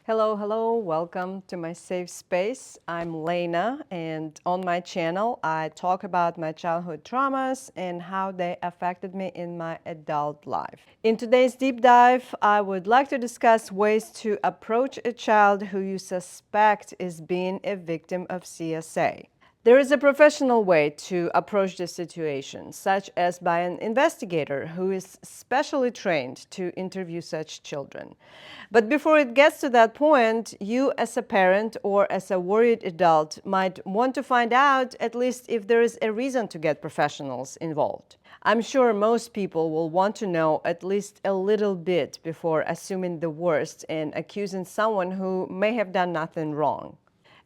Hello, welcome to my safe space. I'm Lena, and on my channel, I talk about my childhood traumas and how they affected me in my adult life. In today's deep dive, I would like to discuss ways to approach a child who you suspect is being a victim of CSA. There is a professional way to approach this situation, such as by an investigator who is specially trained to interview such children. But before it gets to that point, you as a parent or as a worried adult might want to find out at least if there is a reason to get professionals involved. I'm sure most people will want to know at least a little bit before assuming the worst and accusing someone who may have done nothing wrong.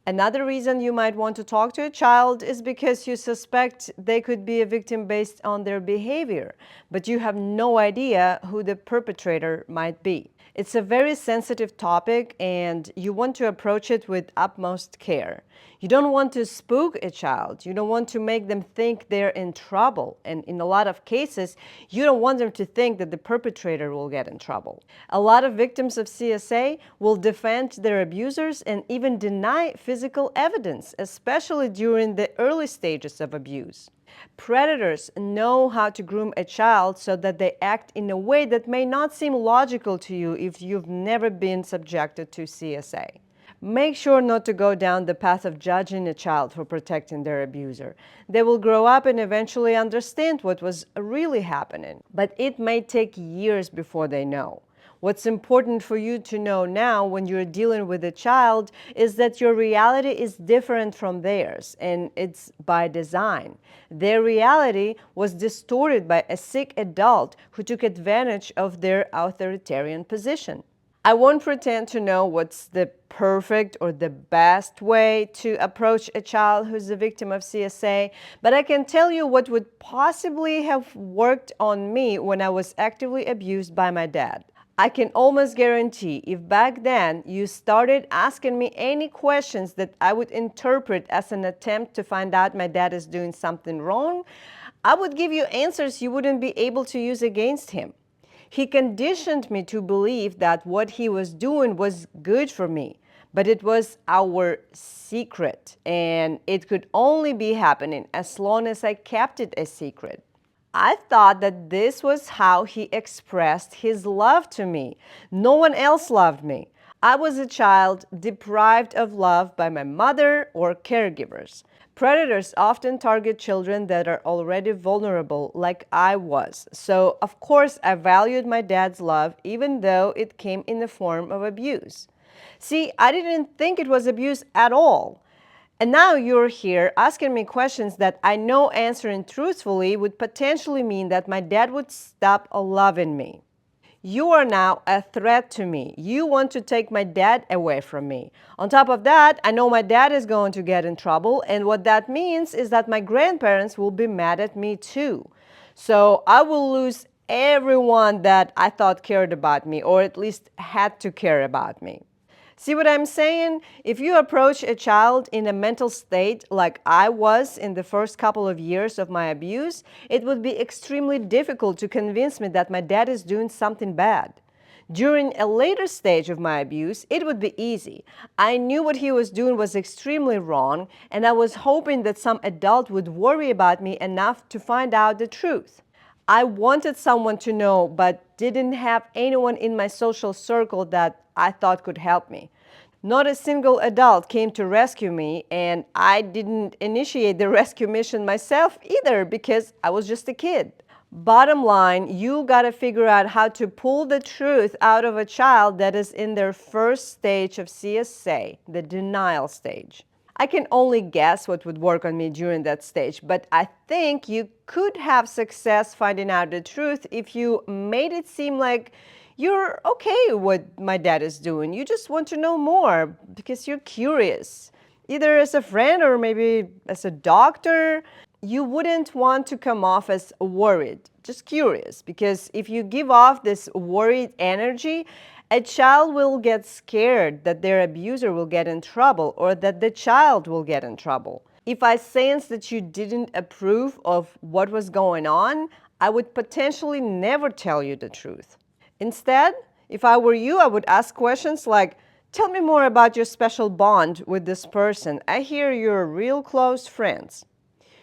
Another reason you might want to talk to a child is because you suspect they could be a victim based on their behavior, but you have no idea who the perpetrator might be. It's a very sensitive topic and you want to approach it with utmost care. You don't want to spook a child. You don't want to make them think they're in trouble. And in a lot of cases, you don't want them to think that the perpetrator will get in trouble. A lot of victims of CSA will defend their abusers and even deny physical evidence, especially during the early stages of abuse. Predators know how to groom a child so that they act in a way that may not seem logical to you if you've never been subjected to CSA. Make sure not to go down the path of judging a child for protecting their abuser. They will grow up and eventually understand what was really happening, but it may take years before they know. What's important for you to know now when you're dealing with a child is that your reality is different from theirs, and it's by design. Their reality was distorted by a sick adult who took advantage of their authoritarian position. I won't pretend to know what's the perfect or the best way to approach a child who's a victim of CSA, but I can tell you what would possibly have worked on me when I was actively abused by my dad. I can almost guarantee if back then you started asking me any questions that I would interpret as an attempt to find out my dad is doing something wrong, I would give you answers you wouldn't be able to use against him. He conditioned me to believe that what he was doing was good for me, but it was our secret, and it could only be happening as long as I kept it a secret. I thought that this was how he expressed his love to me. No one else loved me. I was a child deprived of love by my mother or caregivers. Predators often target children that are already vulnerable, like I was. So, of course, I valued my dad's love, even though it came in the form of abuse. See, I didn't think it was abuse at all. And now you're here asking me questions that I know answering truthfully would potentially mean that my dad would stop loving me. You are now a threat to me. You want to take my dad away from me. On top of that, I know my dad is going to get in trouble, and what that means is that my grandparents will be mad at me too. So I will lose everyone that I thought cared about me, or at least had to care about me. See what I'm saying? If you approach a child in a mental state like I was in the first couple of years of my abuse, it would be extremely difficult to convince me that my dad is doing something bad. During a later stage of my abuse, it would be easy. I knew what he was doing was extremely wrong, and I was hoping that some adult would worry about me enough to find out the truth. I wanted someone to know, but didn't have anyone in my social circle that I thought could help me. Not a single adult came to rescue me, and I didn't initiate the rescue mission myself either because I was just a kid. Bottom line, you gotta figure out how to pull the truth out of a child that is in their first stage of CSA, the denial stage. I can only guess what would work on me during that stage, but I think you could have success finding out the truth if you made it seem like you're okay with what my dad is doing. You just want to know more because you're curious. Either as a friend or maybe as a doctor, you wouldn't want to come off as worried, just curious, because if you give off this worried energy, a child will get scared that their abuser will get in trouble or that the child will get in trouble. If I sense that you didn't approve of what was going on, I would potentially never tell you the truth. Instead, if I were you, I would ask questions like, Tell me more about your special bond with this person. I hear you're real close friends.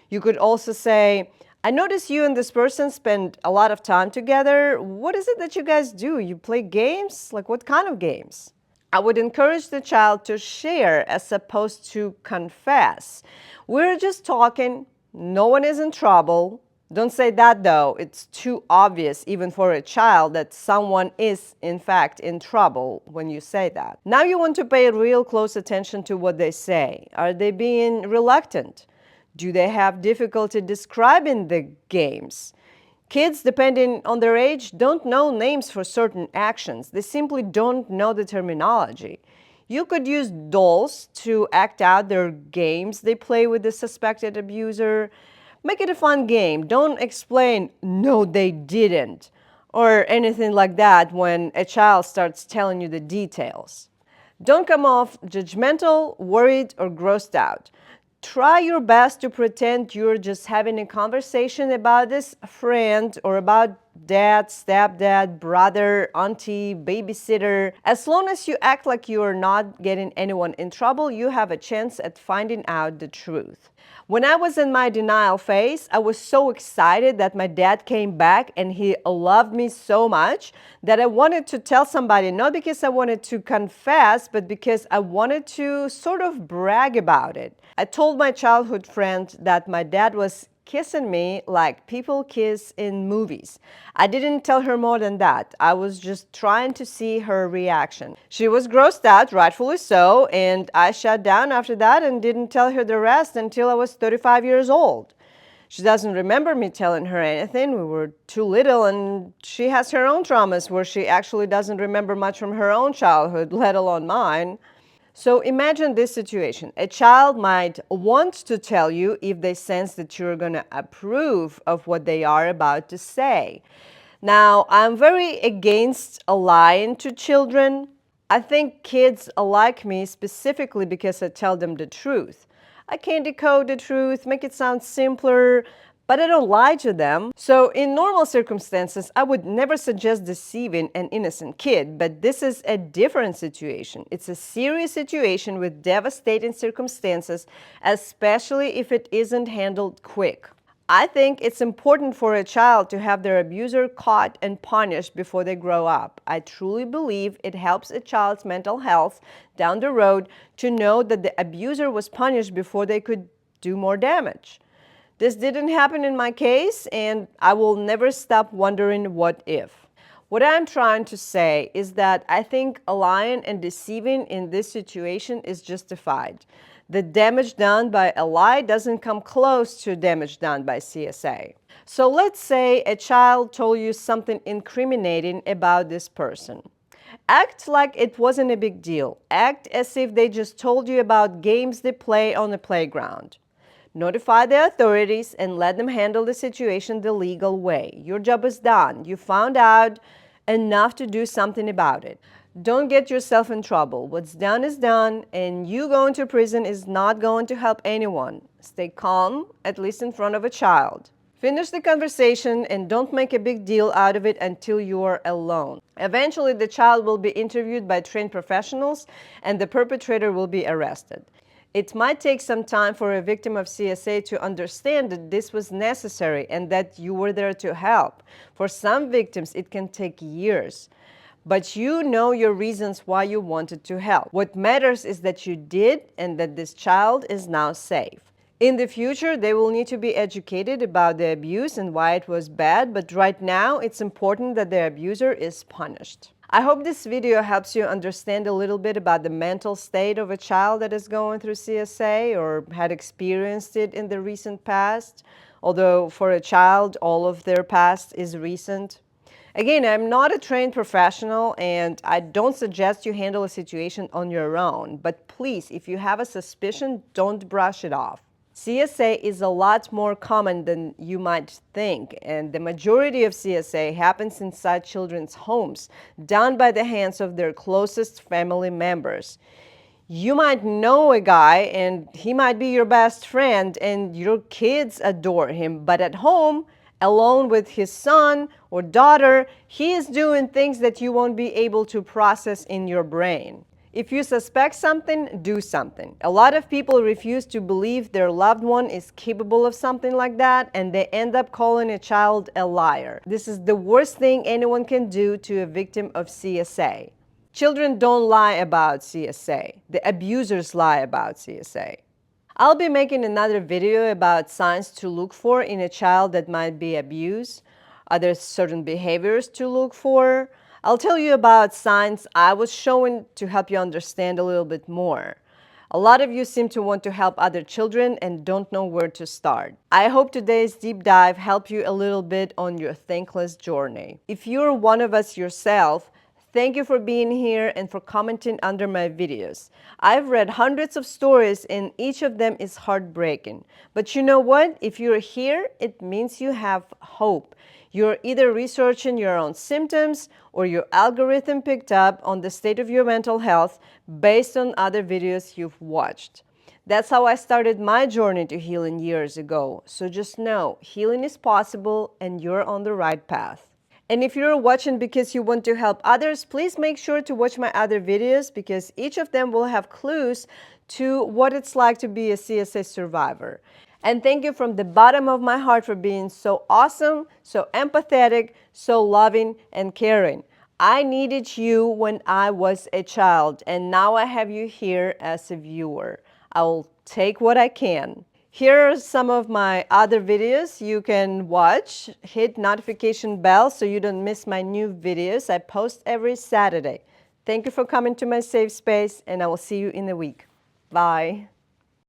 You could also say, I notice you and this person spend a lot of time together. What is it that you guys do? You play games? Like what kind of games? I would encourage the child to share as opposed to confess. We're just talking. No one is in trouble. Don't say that though. It's too obvious, even for a child, that someone is in fact in trouble when you say that. Now you want to pay real close attention to what they say. Are they being reluctant? Do they have difficulty describing the games? Kids, depending on their age, don't know names for certain actions. They simply don't know the terminology. You could use dolls to act out their games they play with the suspected abuser. Make it a fun game. Don't explain, no, they didn't, or anything like that when a child starts telling you the details. Don't come off judgmental, worried, or grossed out. Try your best to pretend you're just having a conversation about this friend or about dad, stepdad, brother, auntie, babysitter. As long as you act like you are not getting anyone in trouble, you have a chance at finding out the truth. When I was in my denial phase, I was so excited that my dad came back and he loved me so much that I wanted to tell somebody, not because I wanted to confess, but because I wanted to sort of brag about it. I told my childhood friend that my dad was kissing me like people kiss in movies. I didn't tell her more than that. I was just trying to see her reaction. She was grossed out, rightfully so, and I shut down after that and didn't tell her the rest until I was 35 years old. She doesn't remember me telling her anything. We were too little, and she has her own traumas where she actually doesn't remember much from her own childhood, let alone mine. So imagine this situation. A child might want to tell you if they sense that you're going to approve of what they are about to say. Now, I'm very against lying to children. I think kids like me specifically because I tell them the truth. I can decode the truth, make it sound simpler, but I don't lie to them. So in normal circumstances, I would never suggest deceiving an innocent kid, but this is a different situation. It's a serious situation with devastating circumstances, especially if it isn't handled quick. I think it's important for a child to have their abuser caught and punished before they grow up. I truly believe it helps a child's mental health down the road to know that the abuser was punished before they could do more damage. This didn't happen in my case, and I will never stop wondering what if. What I'm trying to say is that I think lying and deceiving in this situation is justified. The damage done by a lie doesn't come close to damage done by CSA. So let's say a child told you something incriminating about this person. Act like it wasn't a big deal. Act as if they just told you about games they play on the playground. Notify the authorities and let them handle the situation the legal way. Your job is done. You found out enough to do something about it. Don't get yourself in trouble. What's done is done, and you going to prison is not going to help anyone. Stay calm, at least in front of a child. Finish the conversation and don't make a big deal out of it until you are alone. Eventually, the child will be interviewed by trained professionals and the perpetrator will be arrested. It might take some time for a victim of CSA to understand that this was necessary and that you were there to help. For some victims, it can take years. But you know your reasons why you wanted to help. What matters is that you did and that this child is now safe. In the future, they will need to be educated about the abuse and why it was bad, but right now, it's important that the abuser is punished. I hope this video helps you understand a little bit about the mental state of a child that is going through CSA or had experienced it in the recent past, although for a child, all of their past is recent. Again, I'm not a trained professional and I don't suggest you handle a situation on your own, but please, if you have a suspicion, don't brush it off. CSA is a lot more common than you might think, and the majority of CSA happens inside children's homes, done by the hands of their closest family members. You might know a guy and he might be your best friend and your kids adore him, but at home, alone with his son or daughter, he is doing things that you won't be able to process in your brain. If you suspect something, do something. A lot of people refuse to believe their loved one is capable of something like that, and they end up calling a child a liar. This is the worst thing anyone can do to a victim of CSA. Children don't lie about CSA. The abusers lie about CSA. I'll be making another video about signs to look for in a child that might be abused, other certain behaviors to look for. I'll tell you about signs I was showing to help you understand a little bit more. A lot of you seem to want to help other children and don't know where to start. I hope today's deep dive helped you a little bit on your thankless journey. If you're one of us yourself, thank you for being here and for commenting under my videos. I've read hundreds of stories and each of them is heartbreaking. But you know what? If you're here, it means you have hope. You're either researching your own symptoms or your algorithm picked up on the state of your mental health based on other videos you've watched. That's how I started my journey to healing years ago. So just know, healing is possible and you're on the right path. And if you're watching because you want to help others, please make sure to watch my other videos because each of them will have clues to what it's like to be a CSA survivor. And thank you from the bottom of my heart for being so awesome, so empathetic, so loving and caring. I needed you when I was a child, and now I have you here as a viewer. I will take what I can. Here are some of my other videos you can watch. Hit notification bell so you don't miss my new videos. I post every Saturday. Thank you for coming to my safe space, and I will see you in a week. Bye.